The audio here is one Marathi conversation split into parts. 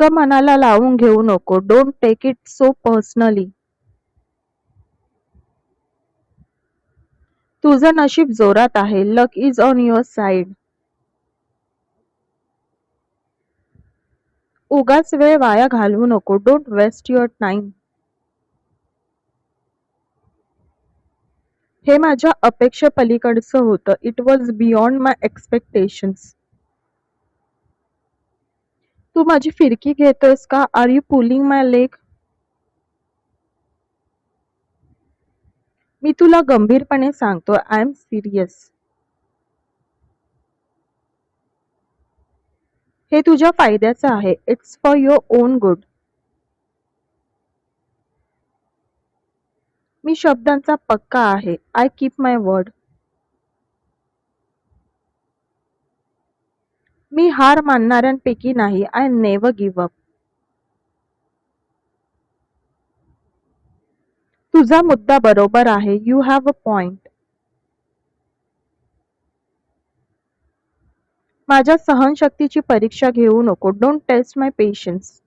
मनाला लावून घेऊ नको. Don't take it so personally. तुझं नशीब जोरात आहे. Luck is on your side. उगाच वेळ वाया घालवू नको. Don't waste your time. हे माझ्या अपेक्षेपलीकडचं होतं. It was beyond my expectations. तू माझी फिरकी घेतोयस का? Are you pulling my leg? मी तुला गंभीरपणे सांगतोय. I am serious. हे तुझ्या फायद्याचं आहे. It's for your own good. मी शब्दांचा पक्का आहे. I keep my word. मी हार मानणाऱ्यांपैकी नाही. I never give up. तुझा मुद्दा बरोबर आहे. You have a point. माझ्या सहनशक्तीची परीक्षा घेऊ नको. Don't test my patience.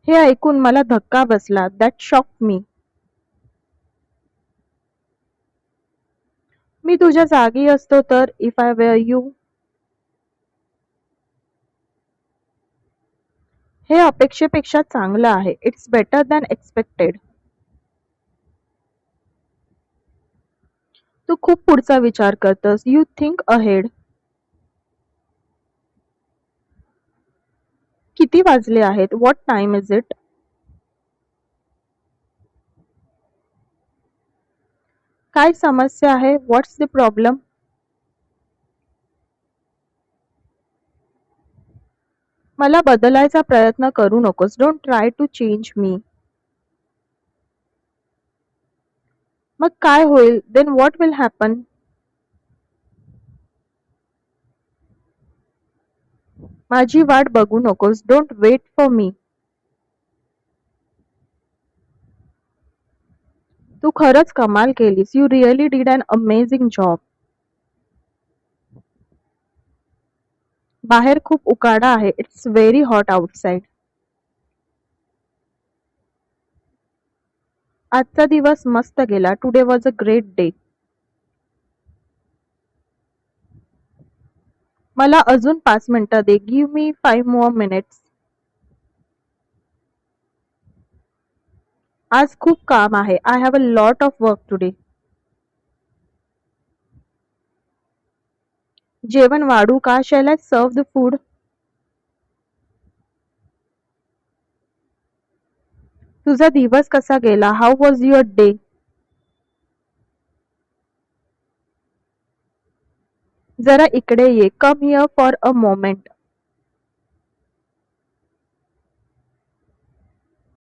हे ऐकून मला धक्का बसला. दॅट शॉक मी. मी तुझ्या जागी असतो तर इफ आय वेअर यू. हे अपेक्षेपेक्षा चांगलं आहे. It's better than expected. तू खूप पुढचा विचार करतस. You think ahead. किती वाजले आहेत? What time is it? काय समस्या आहे? What's the problem? मला बदलायचा प्रयत्न करू नकोस. Don't try to change me. मग काय होईल? Then what will happen? माझी वाट बघू नकोस. Don't wait for me. तू खरंच कमाल केलीस. You really did an amazing job. बाहेर खूप उकाडा आहे. It's very hot outside. आजचा दिवस मस्त गेला. Today was a great day. मला अजून 5 मिनिटं दे. Give me 5 more minutes. आज खूप काम आहे. I have a lot of work today. जेवण वाढू का? Shall I serve the food? तुझा दिवस कसा गेला? How was your day? जरा इकडे ये. Come here for a moment.